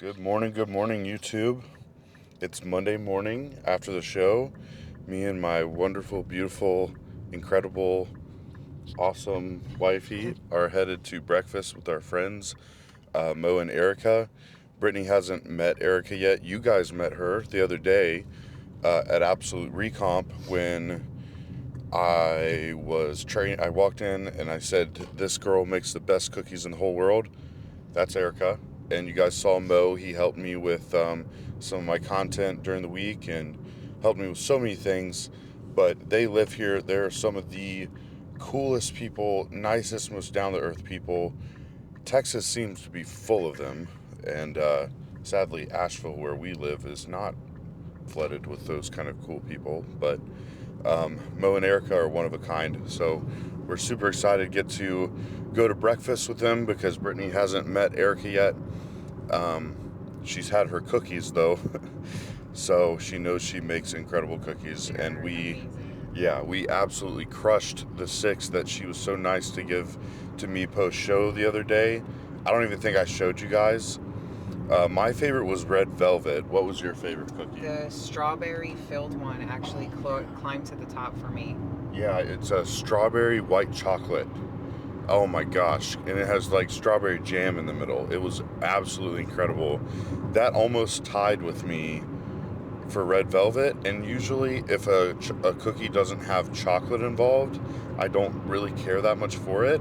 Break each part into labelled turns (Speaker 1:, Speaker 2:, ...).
Speaker 1: Good morning, YouTube. It's Monday morning after the show. Me and my wonderful, beautiful, incredible, awesome wifey are headed to breakfast with our friends, Mo and Erica. Brittany hasn't met Erica yet. You guys met her the other day at Absolute Recomp when I was training. I walked in and I said, "This girl makes the best cookies in the whole world." That's Erica. And you guys saw Mo. He helped me with some of my content during the week and helped me with so many things. But they live here. They're some of the coolest people, nicest, most down-to-earth people. Texas seems to be full of them. And sadly, Asheville, where we live, is not flooded with those kind of cool people. But Mo and Erica are one of a kind. So we're super excited to get to go to breakfast with them because Brittany hasn't met Erica yet. She's had her cookies though, so she knows she makes incredible cookies. And we absolutely crushed the 6 that she was so nice to give to me post show the other day. I don't even think I showed you guys. My favorite was red velvet. What was your favorite cookie?
Speaker 2: The strawberry filled one actually climbed to the top for me.
Speaker 1: Yeah, it's a strawberry white chocolate. Oh my gosh. And it has like strawberry jam in the middle. It was absolutely incredible. That almost tied with me for red velvet. And usually if a cookie doesn't have chocolate involved, I don't really care that much for it.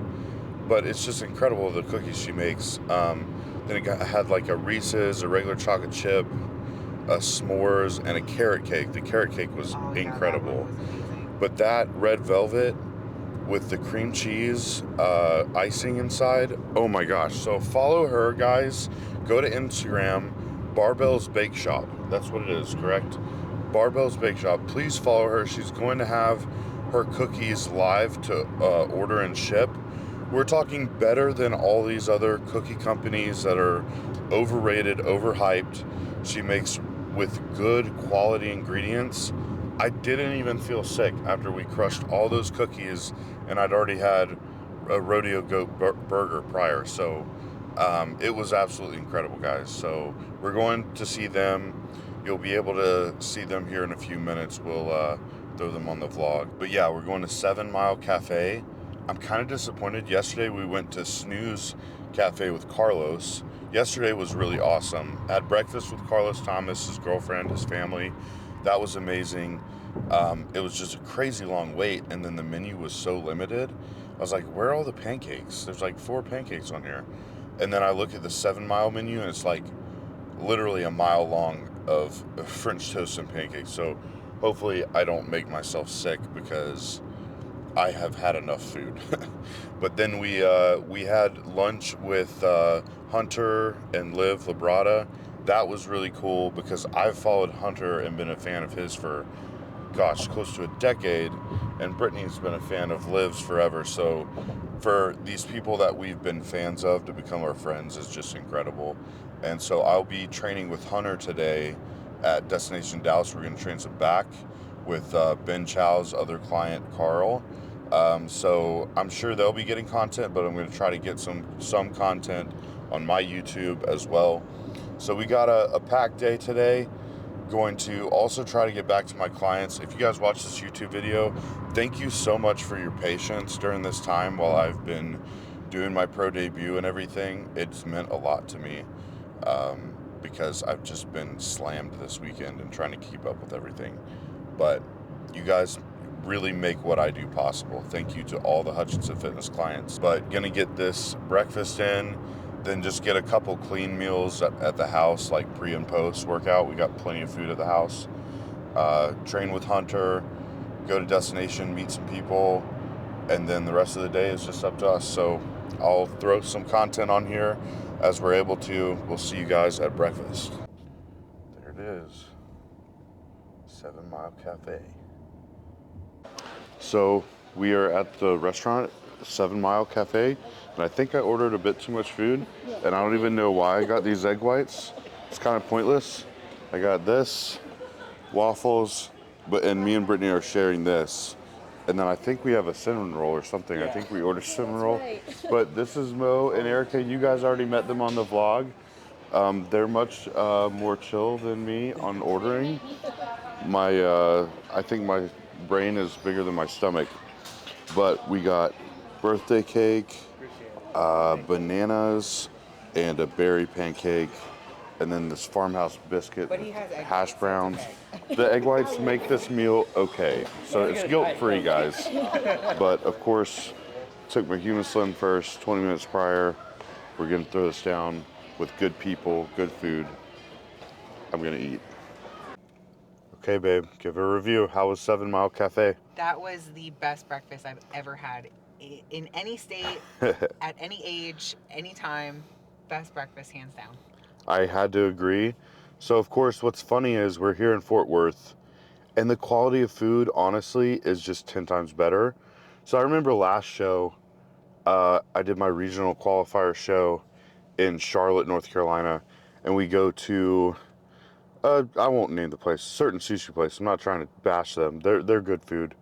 Speaker 1: But it's just incredible, the cookies she makes. Then it had like a Reese's, a regular chocolate chip, a s'mores, and a carrot cake. The carrot cake was incredible.
Speaker 2: That one was amazing.
Speaker 1: But that red velvet with the cream cheese icing inside, oh my gosh. So follow her, guys. Go to Instagram, Barbell's Bake Shop. That's what it is, correct? Barbell's Bake Shop. Please follow her. She's going to have her cookies live to order and ship. We're talking better than all these other cookie companies that are overrated, overhyped. She makes with good quality ingredients. I didn't even feel sick after we crushed all those cookies, and I'd already had a rodeo goat burger prior. So it was absolutely incredible, guys. So we're going to see them. You'll be able to see them here in a few minutes. We'll throw them on the vlog. But yeah, we're going to 7 Mile Cafe. I'm kind of disappointed. Yesterday we went to Snooze Cafe with Carlos. Yesterday was really awesome. Had breakfast with Carlos Thomas, his girlfriend, his family. That was amazing. It was just a crazy long wait, and then the menu was so limited. I was like, where are all the pancakes? There's like 4 pancakes on here. And then I look at the 7 Mile menu, and it's like literally a mile long of French toast and pancakes. So hopefully I don't make myself sick because I have had enough food. But then we had lunch with Hunter and Liv Labrada. That was really cool because I've followed Hunter and been a fan of his for, gosh, close to a decade. And Brittany's been a fan of Liv's forever. So for these people that we've been fans of to become our friends is just incredible. And so I'll be training with Hunter today at Destination Dallas. We're going to train some back with Ben Chow's other client, Carl. So I'm sure they'll be getting content, but I'm going to try to get some content on my YouTube as well. So we got a packed day today. Going to also try to get back to my clients. If you guys watch this YouTube video, thank you so much for your patience during this time while I've been doing my pro debut and everything. It's meant a lot to me because I've just been slammed this weekend and trying to keep up with everything. But you guys really make what I do possible. Thank you to all the Hutchinson Fitness clients. But gonna get this breakfast in, then just get a couple clean meals at the house, like pre and post workout. We got plenty of food at the house. Train with Hunter, go to Destination, meet some people, and then the rest of the day is just up to us. So I'll throw some content on here as we're able to. We'll see you guys at breakfast. There it is, 7 Mile Cafe. So we are at the restaurant, 7 Mile Cafe, and I think I ordered a bit too much food, and I don't even know why I got these egg whites. It's kind of pointless. I got this, waffles, and me and Brittany are sharing this. And then I think we have a cinnamon roll or something. Yeah. I think we ordered cinnamon roll. Right. But this is Mo and Erica. You guys already met them on the vlog. They're much more chill than me on ordering. I think my brain is bigger than my stomach. But we got birthday cake, bananas, and a berry pancake, and then this farmhouse biscuit,
Speaker 2: But he has egg
Speaker 1: hash
Speaker 2: whites, so
Speaker 1: browns.
Speaker 2: it's okay.
Speaker 1: The egg whites make this meal okay. So it's guilt-free, guys. But of course, took my Human Slim first, 20 minutes prior. We're gonna throw this down with good people, good food. I'm gonna eat. Okay, babe, give her a review. How was 7 Mile Cafe?
Speaker 2: That was the best breakfast I've ever had in any state, at any age, any time. Best breakfast, hands down.
Speaker 1: I had to agree. So, of course, what's funny is we're here in Fort Worth, and the quality of food, honestly, is just 10 times better. So, I remember last show, I did my regional qualifier show in Charlotte, North Carolina, and we go to, I won't name the place, certain sushi place. I'm not trying to bash them. They're good food.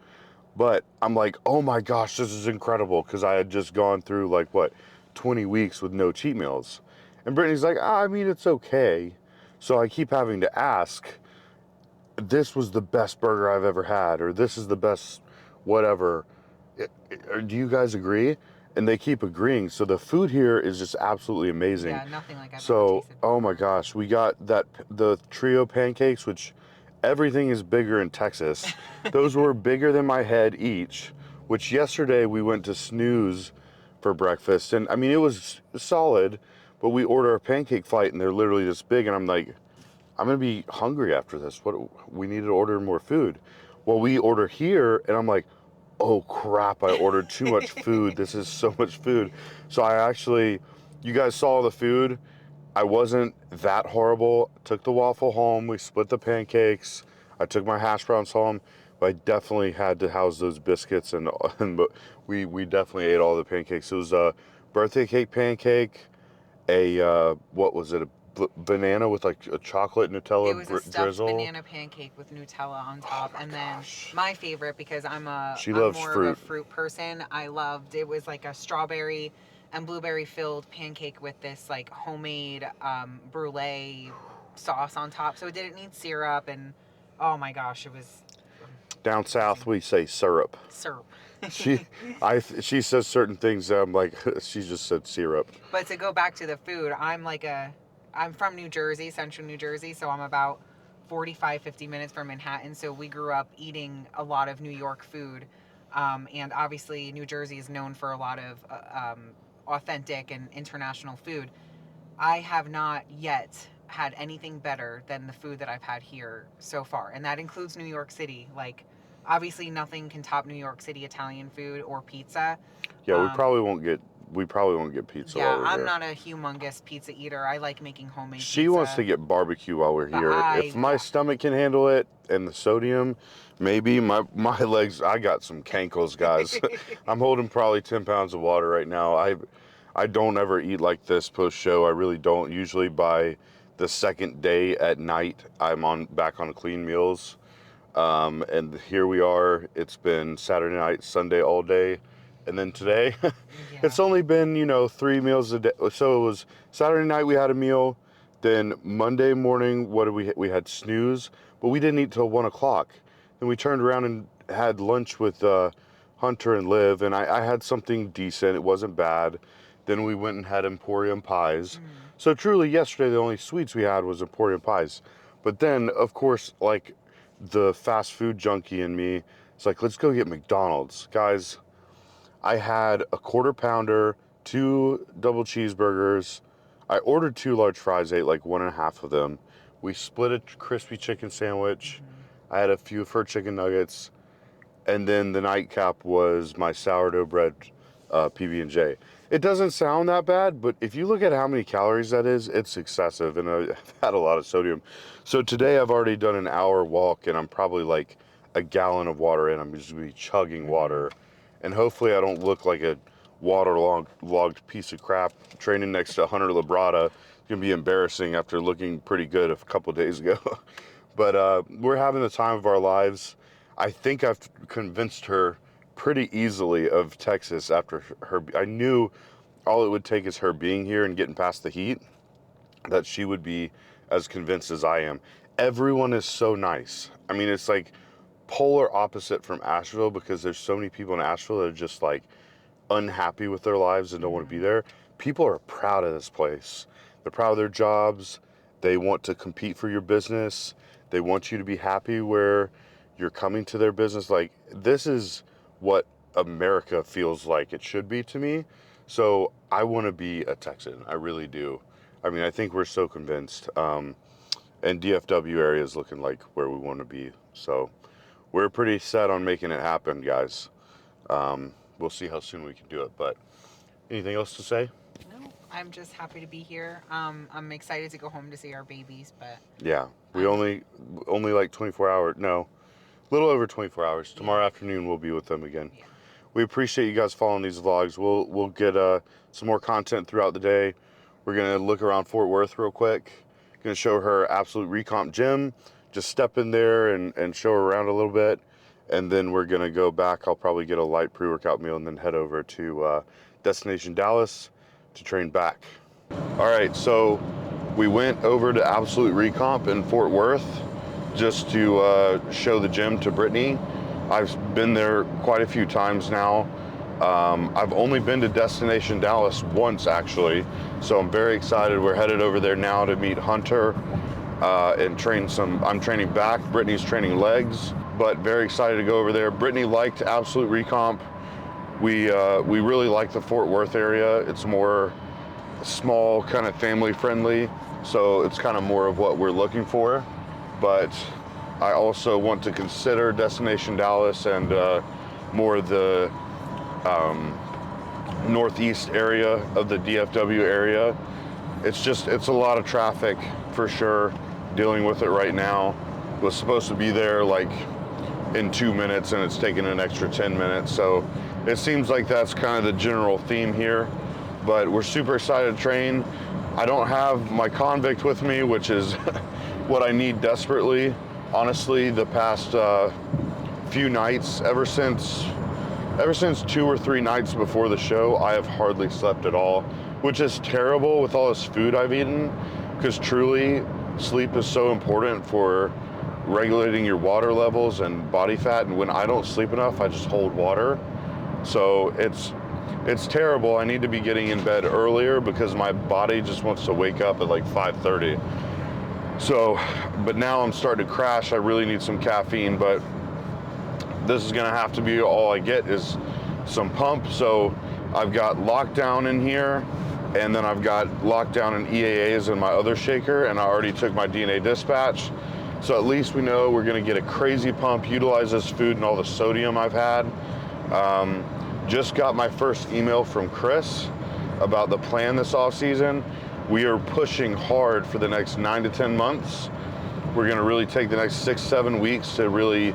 Speaker 1: But I'm like, oh my gosh, this is incredible, because I had just gone through, like, what, 20 weeks with no cheat meals. And Brittany's like, I mean, it's okay. So I keep having to ask, this was the best burger I've ever had, or this is the best whatever. Do you guys agree? And they keep agreeing. So the food here is just absolutely amazing.
Speaker 2: Yeah, nothing like I've ever
Speaker 1: So,
Speaker 2: tasted
Speaker 1: oh my
Speaker 2: before.
Speaker 1: gosh, we got the trio pancakes, which everything is bigger in Texas. Those were bigger than my head each, which yesterday we went to Snooze for breakfast. And I mean, it was solid, but we order a pancake flight and they're literally this big. And I'm like, I'm gonna be hungry after this. We need to order more food. Well, we order here, and I'm like, oh crap, I ordered too much food. This is so much food. So you guys saw the food. I wasn't that horrible. Took the waffle home. We split the pancakes. I took my hash browns home. But I definitely had to house those biscuits, and we definitely ate all the pancakes. It was a birthday cake pancake, what was it? Banana with like a chocolate Nutella
Speaker 2: It was a stuffed
Speaker 1: drizzle.
Speaker 2: banana pancake with Nutella on top, and then my favorite, because I'm
Speaker 1: She loves
Speaker 2: more
Speaker 1: fruit.
Speaker 2: of a fruit person. I loved it was like a strawberry and blueberry filled pancake with this like homemade brulee sauce on top. So it didn't need syrup, and oh my gosh, it was
Speaker 1: Down south we say syrup.
Speaker 2: syrup.
Speaker 1: She says certain things that I'm like, she just said syrup.
Speaker 2: But to go back to the food, I'm from New Jersey, central New Jersey, so I'm about 45, 50 minutes from Manhattan. So we grew up eating a lot of New York food. And obviously, New Jersey is known for a lot of authentic and international food. I have not yet had anything better than the food that I've had here so far. And that includes New York City. Like, obviously, nothing can top New York City Italian food or pizza.
Speaker 1: Yeah, we probably won't get pizza
Speaker 2: Yeah,
Speaker 1: while we're
Speaker 2: I'm
Speaker 1: here.
Speaker 2: not a humongous pizza eater. I like making homemade pizza.
Speaker 1: She wants to get barbecue while we're
Speaker 2: But
Speaker 1: here. If my stomach can handle it and the sodium, maybe my legs. I got some cankles, guys. I'm holding probably 10 pounds of water right now. I don't ever eat like this post show. I really don't. Usually by the second day at night, I'm back on clean meals. And here we are. It's been Saturday night, Sunday all day. And then today, it's only been, 3 meals a day. So it was Saturday night, we had a meal. Then Monday morning, we had snooze, but we didn't eat till 1 o'clock. Then we turned around and had lunch with Hunter and Liv, and I had something decent. It wasn't bad. Then we went and had Emporium pies. So truly, yesterday, the only sweets we had was Emporium pies. But then, of course, like the fast food junkie in me, it's like, let's go get McDonald's. Guys, I had a quarter pounder, 2 double cheeseburgers. I ordered 2 large fries, ate like 1.5 of them. We split a crispy chicken sandwich. I had a few of her chicken nuggets. And then the nightcap was my sourdough bread PB&J. It doesn't sound that bad, but if you look at how many calories that is, it's excessive, and I've had a lot of sodium. So today I've already done an hour walk, and I'm probably like a gallon of water in. I'm just gonna be chugging water, and hopefully I don't look like a waterlogged piece of crap training next to Hunter Labrada. It's gonna be embarrassing after looking pretty good a couple days ago. But we're having the time of our lives. I think I've convinced her pretty easily of Texas after I knew all it would take is her being here and getting past the heat. that she would be as convinced as I am. Everyone is so nice. I mean, it's like polar opposite from Asheville, because there's so many people in Asheville that are just like unhappy with their lives and don't want to be there. People are proud of this place. They're proud of their jobs. They want to compete for your business. They want you to be happy where you're coming to their business. Like, this is what America feels like it should be to me. So I want to be a Texan. I really do. I mean, I think we're so convinced. And DFW area is looking like where we want to be. So we're pretty set on making it happen, guys. We'll see how soon we can do it. But anything else to say?
Speaker 2: No, I'm just happy to be here. I'm excited to go home to see our babies, but
Speaker 1: Yeah, we only like 24 hours. No, a little over 24 hours. Tomorrow afternoon we'll be with them again.
Speaker 2: yeah.
Speaker 1: We appreciate you guys following these vlogs. We'll get some more content throughout the day. We're gonna look around Fort Worth real quick. Gonna show her Absolute Recomp Gym. Just step in there and show her around a little bit. And then we're gonna go back. I'll probably get a light pre-workout meal and then head over to Destination Dallas to train back. All right, so we went over to Absolute Recomp in Fort Worth just to show the gym to Brittany. I've been there quite a few times now. I've only been to Destination Dallas once, actually, so I'm very excited. We're headed over there now to meet Hunter and train some. I'm training back, Brittany's training legs, but very excited to go over there. Brittany liked Absolute Recomp. We really like the Fort Worth area. It's more small, kind of family friendly, so it's kind of more of what we're looking for. But I also want to consider Destination Dallas and more the northeast area of the DFW area. It's a lot of traffic for sure. Dealing with it right now. Was supposed to be there like in 2 minutes and it's taken an extra 10 minutes. So it seems like that's kind of the general theme here, but we're super excited to train. I don't have my convict with me, which is what I need desperately. Honestly, the past few nights, ever since 2 or 3 nights before the show, I have hardly slept at all, which is terrible with all this food I've eaten, because truly sleep is so important for regulating your water levels and body fat. And when I don't sleep enough, I just hold water. So it's terrible. I need to be getting in bed earlier because my body just wants to wake up at like 5:30. So, but now I'm starting to crash. I really need some caffeine, but this is gonna have to be all I get is some pump. So I've got Lockdown in here, and then I've got Lockdown and EAAs in my other shaker, and I already took my DNA dispatch. So at least we know we're gonna get a crazy pump, utilize this food and all the sodium I've had. Just got my first email from Chris about the plan this off season. We are pushing hard for the next 9 to 10 months. We're gonna really take the next 6-7 weeks to really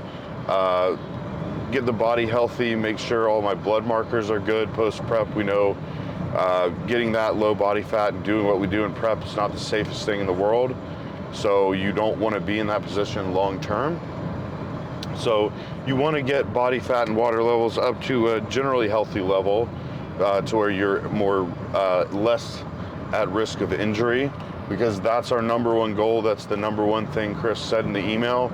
Speaker 1: get the body healthy, make sure all my blood markers are good post-prep. We know getting that low body fat and doing what we do in prep is not the safest thing in the world. So you don't wanna be in that position long-term. So you wanna get body fat and water levels up to a generally healthy level to where you're more less at risk of injury, because that's our number one goal. That's the number one thing Chris said in the email.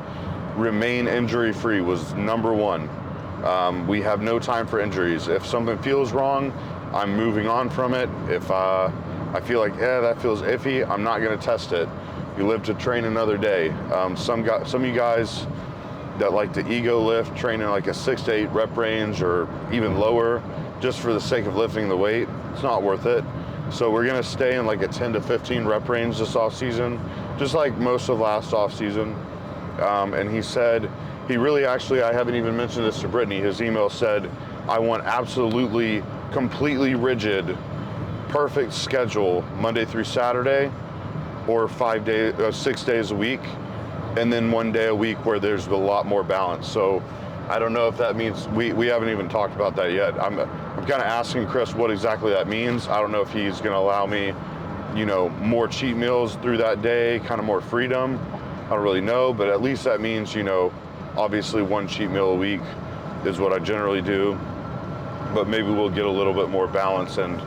Speaker 1: Remain injury free was number one. We have no time for injuries. If something feels wrong, I'm moving on from it. If I feel like, that feels iffy, I'm not gonna test it. You live to train another day. Some of you guys that like to ego lift, train in like a 6 to 8 rep range or even lower, just for the sake of lifting the weight, it's not worth it. So we're gonna stay in like a 10 to 15 rep range this off season, just like most of last off season. And he said, he really actually, I haven't even mentioned this to Brittany, his email said, I want absolutely, completely rigid, perfect schedule, Monday through Saturday, or 6 days a week, and then 1 day a week where there's a lot more balance. So I don't know if that means, we haven't even talked about that yet. I'm kind of asking Chris what exactly that means. I don't know if he's gonna allow me, more cheat meals through that day, kind of more freedom. I don't really know, but at least that means, obviously 1 cheat meal a week is what I generally do, but maybe we'll get a little bit more balance and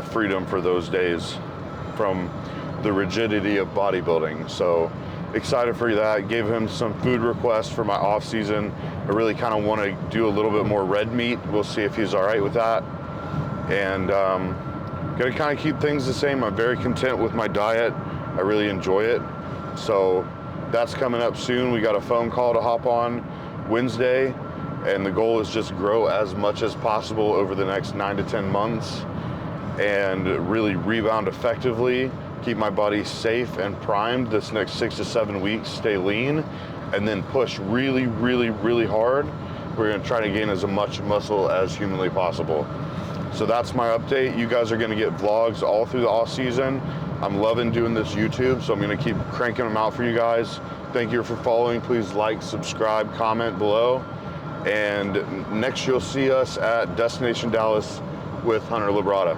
Speaker 1: freedom for those days from the rigidity of bodybuilding. So excited for that. Gave him some food requests for my off season. I really kind of want to do a little bit more red meat. We'll see if he's all right with that. And gonna kind of keep things the same. I'm very content with my diet. I really enjoy it. So that's coming up soon. We got a phone call to hop on Wednesday, and the goal is just grow as much as possible over the next 9 to 10 months and really rebound effectively, keep my body safe and primed this next 6 to 7 weeks, stay lean, and then push really, really, really hard. We're gonna try to gain as much muscle as humanly possible. So that's my update. You guys are gonna get vlogs all through the off season. I'm loving doing this YouTube, so I'm gonna keep cranking them out for you guys. Thank you for following. Please like, subscribe, comment below. And next you'll see us at Destination Dallas with Hunter Labrada.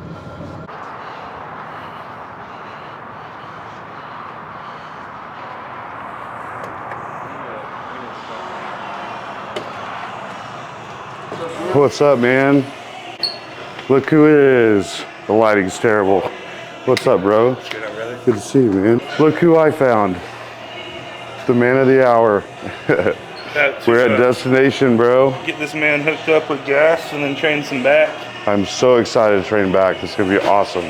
Speaker 1: What's up, man? Look who it is. The lighting's terrible. What's up, bro? Good to see you, man. Look who I found. The man of the hour. We're at Destination, bro.
Speaker 3: Get this man hooked up with Gasp and then train some back.
Speaker 1: I'm so excited to train back. It's gonna be awesome.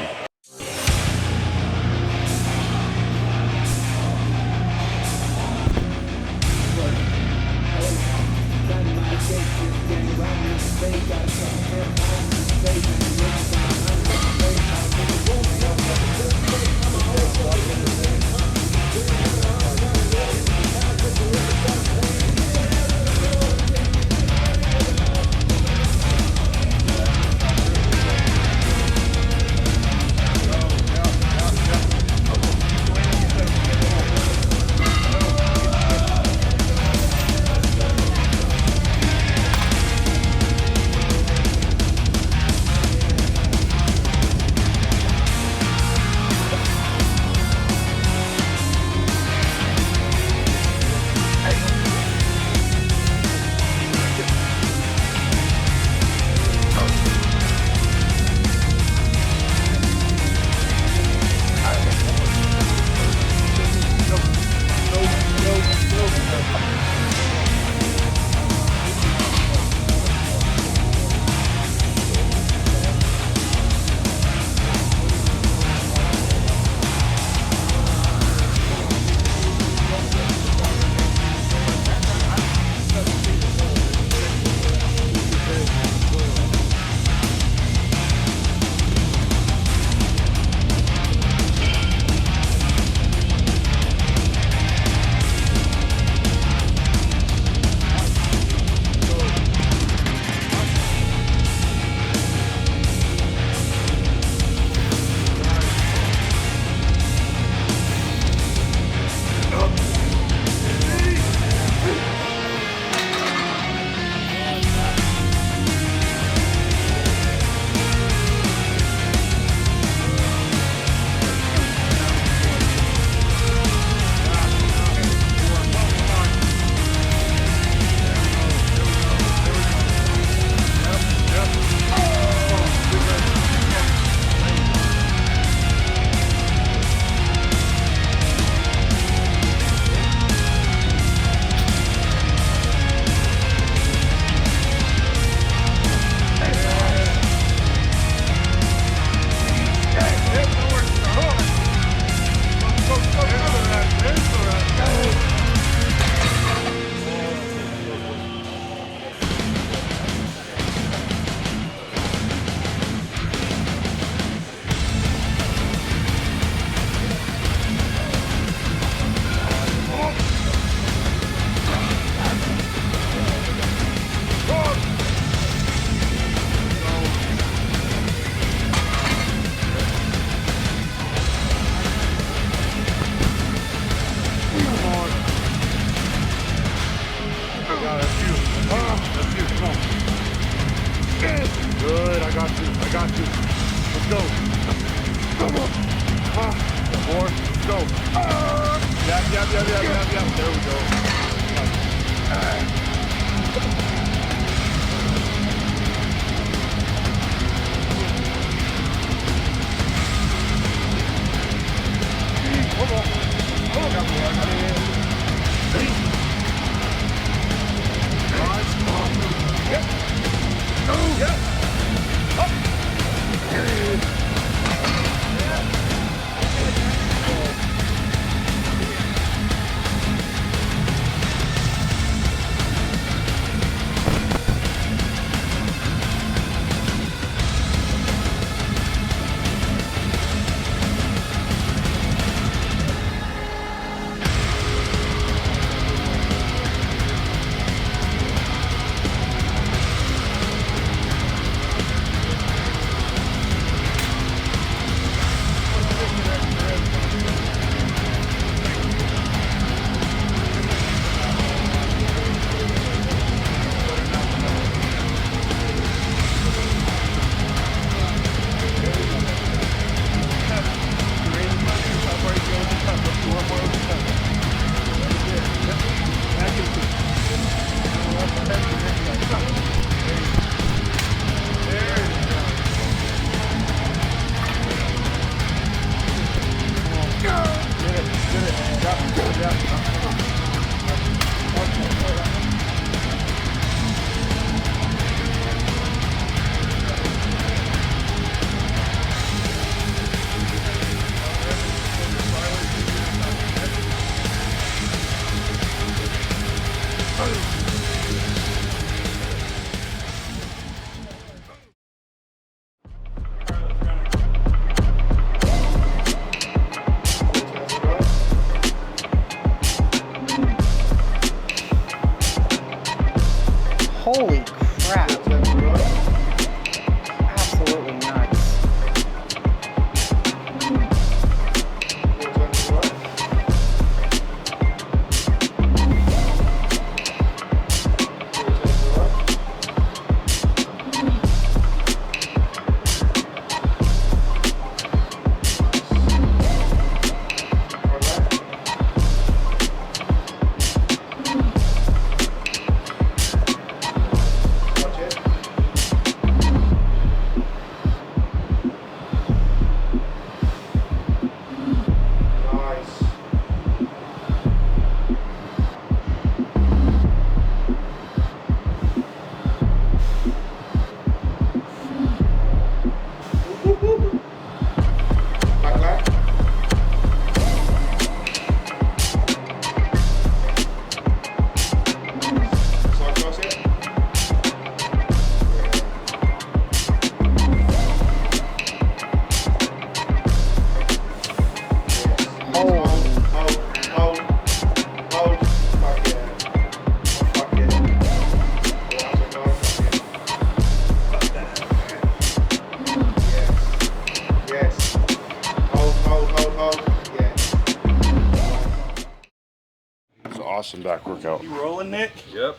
Speaker 1: awesome back workout.
Speaker 3: You rolling, Nick?
Speaker 4: Yep.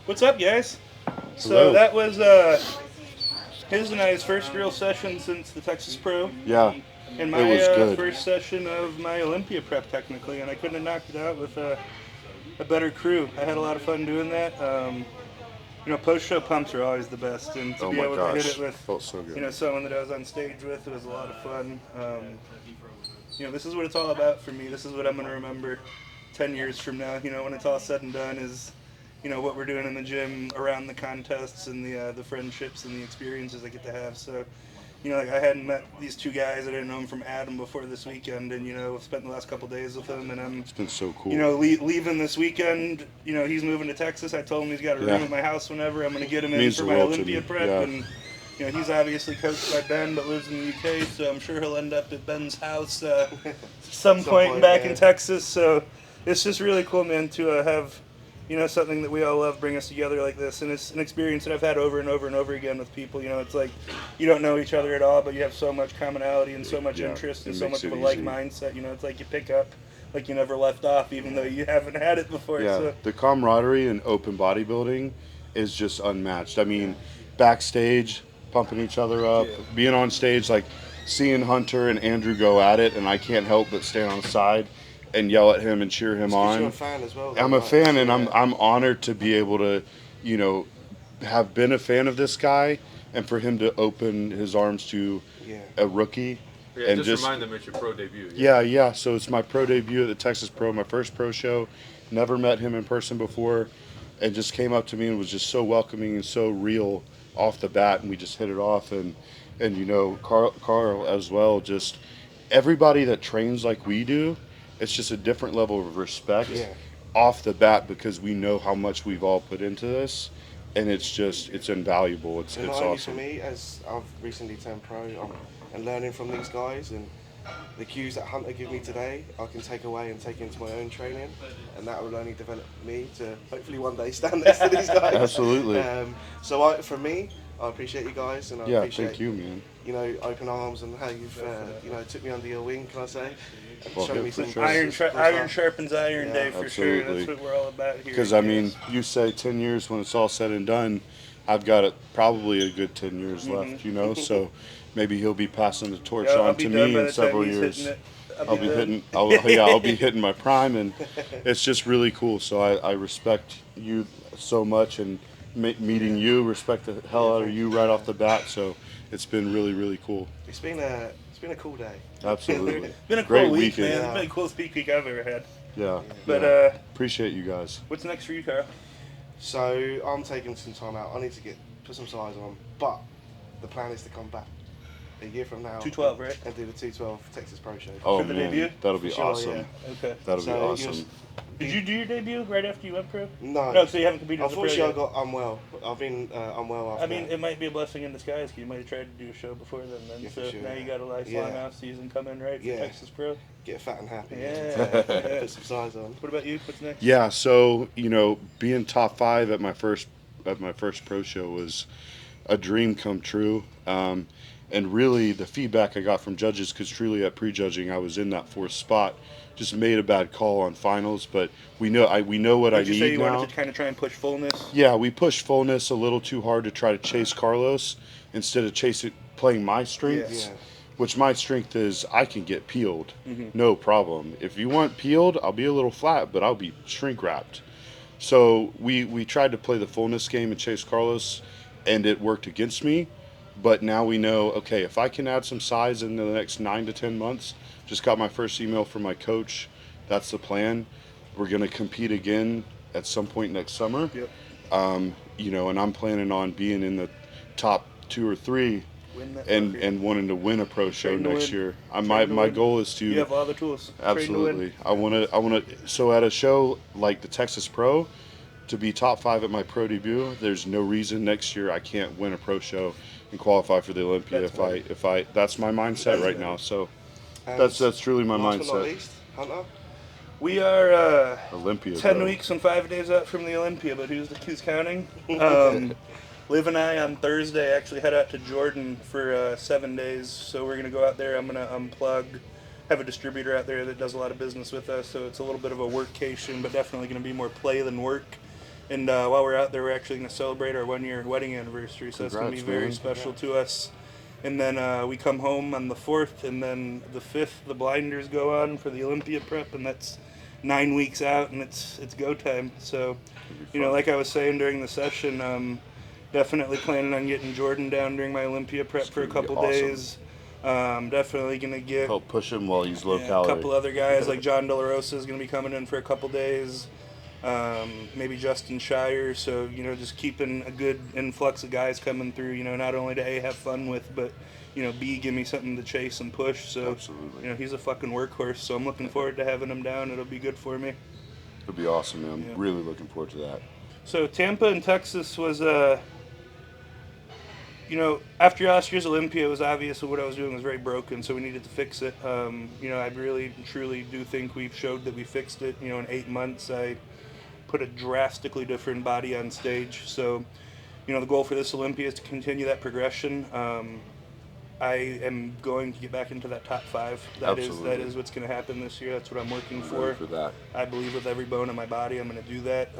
Speaker 3: What's up, guys? So
Speaker 1: Hello.
Speaker 3: that was his and I's first real session since the Texas Pro.
Speaker 1: Yeah,
Speaker 3: And
Speaker 1: it was
Speaker 3: my
Speaker 1: good.
Speaker 3: first session of my Olympia prep, technically, and I couldn't have knocked it out with a better crew. I had a lot of fun doing that. Post-show pumps are always the best, and to
Speaker 1: Oh
Speaker 3: be
Speaker 1: my
Speaker 3: able
Speaker 1: gosh,
Speaker 3: to hit it with,
Speaker 1: felt so good.
Speaker 3: someone that I was on stage with, it was a lot of fun. This is what it's all about for me. This is what I'm going to remember 10 years from now, when it's all said and done, is, what we're doing in the gym around the contests and the friendships and the experiences I get to have. So, I hadn't met these two guys. I didn't know them from Adam before this weekend, and, I've spent the last couple days with them, and
Speaker 1: It's been so cool.
Speaker 3: leaving this weekend, he's moving to Texas. I told him he's got a room at my house whenever. I'm going to get him in
Speaker 1: Means
Speaker 3: for
Speaker 1: the
Speaker 3: my
Speaker 1: world to
Speaker 3: Olympia
Speaker 1: me.
Speaker 3: prep,
Speaker 1: Yeah.
Speaker 3: and, he's obviously coached by Ben, but lives in the UK, so I'm sure he'll end up at Ben's house some point back in Texas. So it's just really cool, man, to have, something that we all love bring us together like this. And it's an experience that I've had over and over and over again with people. It's like you don't know each other at all, but you have so much commonality and so much interest and so much of a like mindset. It's like you pick up like you never left off, even though you haven't had it before.
Speaker 1: Yeah,
Speaker 3: So.
Speaker 1: the camaraderie in open bodybuilding is just unmatched. I mean, backstage, pumping each other up, being on stage, like seeing Hunter and Andrew go at it, and I can't help but stand on the side and yell at him and cheer him on.
Speaker 5: You're a fan as well.
Speaker 1: I'm a fan, and I'm honored to be able to, have been a fan of this guy, and for him to open his arms to a rookie.
Speaker 4: Yeah,
Speaker 1: and
Speaker 4: just remind them it's your pro debut.
Speaker 1: Yeah. So it's my pro debut at the Texas Pro, my first pro show. Never met him in person before, and just came up to me and was just so welcoming and so real off the bat, and we just hit it off. And Carl as well. Just everybody that trains like we do, it's just a different level of respect off the bat, because we know how much we've all put into this, and it's invaluable. It's awesome.
Speaker 5: For me, as I've recently turned pro, and learning from these guys and the cues that Hunter give me today, I can take away and take into my own training, and that will only develop me to hopefully one day stand next to these guys.
Speaker 1: Absolutely.
Speaker 5: For me, I appreciate you guys, and I appreciate
Speaker 1: thank you, man.
Speaker 5: Open arms and how you've took me under your wing. Can I say?
Speaker 1: Well,
Speaker 5: Show me
Speaker 1: for
Speaker 5: some
Speaker 1: sure.
Speaker 3: Iron sharpens iron, Dave, for sure. That's what we're all about here.
Speaker 1: Because, I mean, you say 10 years when it's all said and done, I've got probably a good 10 years left, so maybe he'll be passing the torch on to me in several years. I'll be hitting my prime, and it's just really cool. So I respect you so much, and meeting you, respect the hell out of you right off the bat. So it's been really, really cool.
Speaker 5: It's been a cool day.
Speaker 1: Absolutely.
Speaker 3: It's been a
Speaker 1: Great
Speaker 3: cool week,
Speaker 1: weekend.
Speaker 3: man. It's been the coolest peak week I've ever had.
Speaker 1: Yeah.
Speaker 3: But
Speaker 1: appreciate you guys.
Speaker 3: what's next for you, Carl?
Speaker 5: So I'm taking some time out. I need to put some size on, but the plan is to come back a year from now.
Speaker 3: 212, right?
Speaker 5: And do the 212 Texas Pro Show.
Speaker 1: Oh,
Speaker 3: For the
Speaker 1: man,
Speaker 3: debut?
Speaker 1: that'll be
Speaker 5: For sure,
Speaker 1: awesome.
Speaker 5: yeah.
Speaker 3: Okay.
Speaker 1: That'll be
Speaker 5: So
Speaker 1: awesome.
Speaker 3: Did you do your debut right after you went pro?
Speaker 5: No.
Speaker 3: No, so you haven't competed as a pro
Speaker 5: Unfortunately, I
Speaker 3: yet.
Speaker 5: got unwell. I've been unwell after
Speaker 3: I mean,
Speaker 5: that.
Speaker 3: it might be a blessing in disguise, because you might have tried to do a show before then.
Speaker 5: Yeah,
Speaker 3: So
Speaker 5: for sure.
Speaker 3: now you got a lifelong off season coming, right, for Texas Pro?
Speaker 5: Get fat and happy.
Speaker 3: Yeah.
Speaker 5: Put some size on.
Speaker 3: What about you? What's next?
Speaker 1: Yeah, so being top 5 at my first pro show was a dream come true, and really the feedback I got from judges, because truly at prejudging I was in that 4th spot, just made a bad call on finals, but we know what I
Speaker 3: Did you
Speaker 1: need
Speaker 3: say you
Speaker 1: now.
Speaker 3: wanted to kind of try and push fullness?
Speaker 1: Yeah, we pushed fullness a little too hard to try to chase Carlos instead of playing my strengths.
Speaker 5: Yeah.
Speaker 1: Which my strength is I can get peeled, no problem. If you want peeled, I'll be a little flat, but I'll be shrink wrapped. So we tried to play the fullness game and chase Carlos, and it worked against me. But now we know, okay, if I can add some size in the next 9 to 10 months, just got my first email from my coach. That's the plan. We're going to compete again at some point next summer.
Speaker 3: Yep.
Speaker 1: And I'm planning on being in the top 2 or 3 and wanting to win a pro show next year. My goal is to.
Speaker 3: You have all the tools.
Speaker 1: Absolutely. I want to. So at a show like the Texas Pro, to be top 5 at my pro debut, there's no reason next year I can't win a pro show and qualify for the Olympia. That's my mindset right now. So that's truly my
Speaker 5: Last but not
Speaker 1: mindset.
Speaker 5: least, Hunter.
Speaker 3: We are
Speaker 1: Olympia.
Speaker 3: 10
Speaker 1: bro.
Speaker 3: weeks and 5 days out from the Olympia, but who's counting? Liv and I on Thursday actually head out to Jordan for 7 days, so we're gonna go out there. I'm gonna unplug, have a distributor out there that does a lot of business with us, so it's a little bit of a workcation, but definitely going to be more play than work. And while we're out there, we're actually going to celebrate our 1-year wedding anniversary, so that's going to be very special to us. And then we come home on the 4th, and then the 5th, the blinders go on for the Olympia prep, and that's 9 weeks out, and it's go time. So, you know, like I was saying during the session, definitely planning on getting Jordan down during my Olympia prep for a couple days. Definitely going to get...
Speaker 1: help push him while he's low calorie.
Speaker 3: A couple other guys, like John De La Rosa is going to be coming in for a couple days. Maybe Justin Shire. So, you know, just keeping a good influx of guys coming through, you know, not only to A, have fun with, but, you know, B, give me something to chase and push. So,
Speaker 1: absolutely.
Speaker 3: You know, he's a fucking workhorse. So I'm looking forward to having him down. It'll be good for me.
Speaker 1: It'll be awesome, man. I'm really looking forward to that.
Speaker 3: So Tampa and Texas was, you know, after last year's Olympia, it was obvious that what I was doing was very broken, so we needed to fix it. You know, I really, truly do think we've showed that we fixed it. You know, in 8 months, I put a drastically different body on stage. So, you know, the goal for this Olympia is to continue that progression. I am going to get back into that top 5. That is what's going to happen this year. That's what I'm working for.
Speaker 1: That.
Speaker 3: I believe with every bone in my body, I'm going to do that.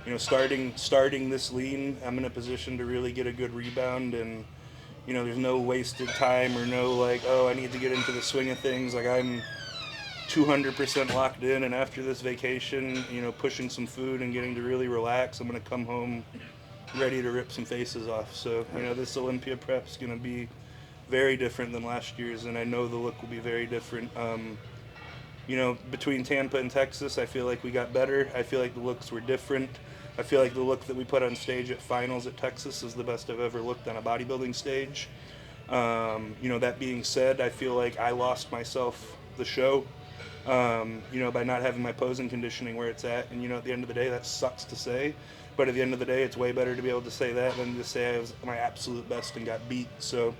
Speaker 3: You know, starting this lean, I'm in a position to really get a good rebound, and you know, there's no wasted time or no like, oh, I need to get into the swing of things. Like I'm 200% locked in, and after this vacation, you know, pushing some food and getting to really relax, I'm going to come home ready to rip some faces off. So, you know, this Olympia prep's going to be very different than last year's, and I know the look will be very different. You know, between Tampa and Texas, I feel like we got better. I feel like the looks were different. I feel like the look that we put on stage at finals at Texas is the best I've ever looked on a bodybuilding stage. You know, that being said, I feel like I lost myself the show, you know, by not having my pose and conditioning where it's at. And, you know, at the end of the day, that sucks to say. But at the end of the day, it's way better to be able to say that than to say I was my absolute best and got beat. So,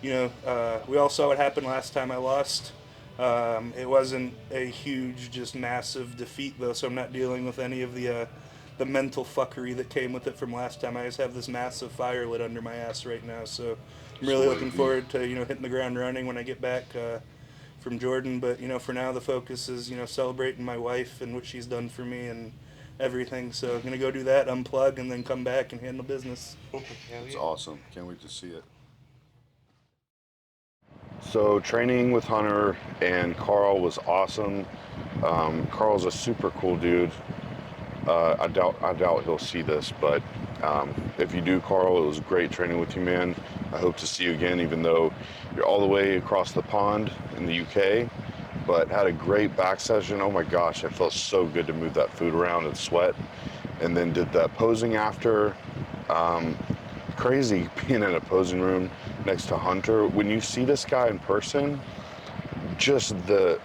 Speaker 3: you know, we all saw what happened last time I lost. It wasn't a huge, just massive defeat, though, so I'm not dealing with any of the mental fuckery that came with it from last time. I just have this massive fire lit under my ass right now, so I'm really looking forward to, you know, hitting the ground running when I get back from Jordan. But, you know, for now the focus is, you know, celebrating my wife and what she's done for me and everything. So I'm going to go do that, unplug, and then come back and handle business.
Speaker 1: It's awesome. Can't wait to see it. So training with Hunter and Carl was awesome. Carl's a super cool dude. I doubt he'll see this, but if you do, Carl, it was great training with you, man. I hope to see you again, even though you're all the way across the pond in the UK. But had a great back session. Oh my gosh, I felt so good to move that food around and sweat. And then did that posing after. Crazy being in a posing room next to Hunter. When you see this guy in person, just the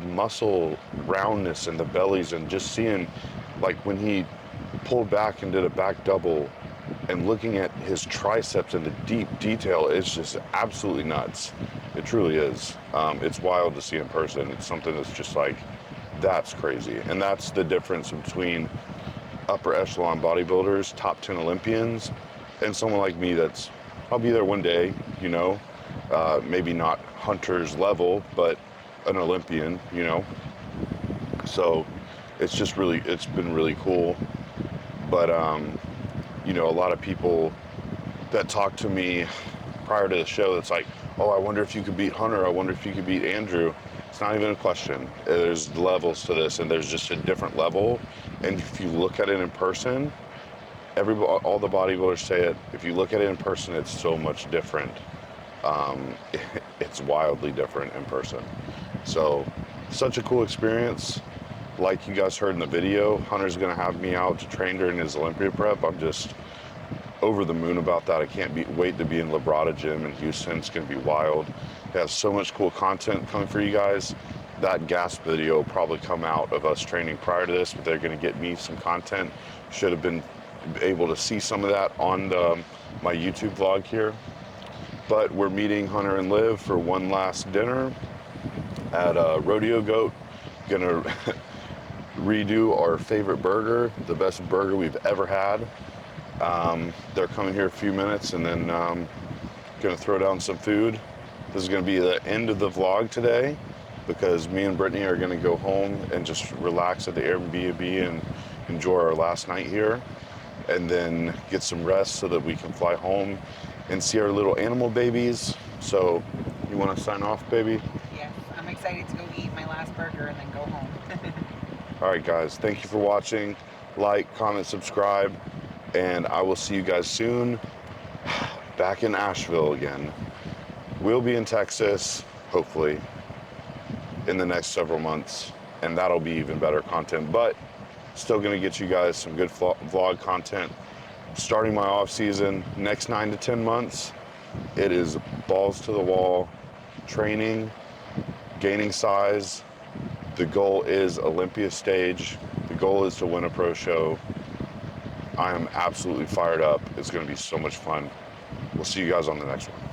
Speaker 1: muscle roundness and the bellies, and just seeing, like when he pulled back and did a back double and looking at his triceps and the deep detail, it's just absolutely nuts. It truly is. It's wild to see in person. It's something that's just like, that's crazy. And that's the difference between upper echelon bodybuilders, top 10 Olympians, and someone like me that's, I'll be there one day, you know, maybe not Hunter's level, but an Olympian, you know. So it's just really, it's been really cool. But, you know, a lot of people that talk to me prior to the show, that's like, oh, I wonder if you could beat Hunter. I wonder if you could beat Andrew. It's not even a question. There's levels to this, and there's just a different level. And if you look at it in person, all the bodybuilders say it. If you look at it in person, it's so much different. It's wildly different in person. So, such a cool experience. Like you guys heard in the video, Hunter's gonna have me out to train during his Olympia prep. I'm just over the moon about that. I can't wait to be in Labrada gym in Houston. It's gonna be wild. It has so much cool content coming for you guys. That Gasp video will probably come out of us training prior to this, but they're gonna get me some content. Should have been able to see some of that on my YouTube vlog here. But we're meeting Hunter and Liv for one last dinner at Rodeo Goat. Gonna redo our favorite burger, the best burger we've ever had. They're coming here a few minutes, and then gonna throw down some food. This is gonna be the end of the vlog today. because me and Brittany are going to go home and just relax at the Airbnb and enjoy our last night here, and then get some rest so that we can fly home and see our little animal babies. So, you want to sign off, baby?
Speaker 2: Yes, I'm excited to go eat my last burger and then go home.
Speaker 1: All right, guys, thank you for watching. Like, comment, subscribe, and I will see you guys soon. Back in Asheville again. We'll be in Texas, hopefully, in the next several months, and that'll be even better content, but still gonna get you guys some good vlog content. Starting my off season, next 9 to 10 months, it is balls to the wall, training, gaining size. The goal is Olympia stage. The goal is to win a pro show. I am absolutely fired up. It's gonna be so much fun. We'll see you guys on the next one.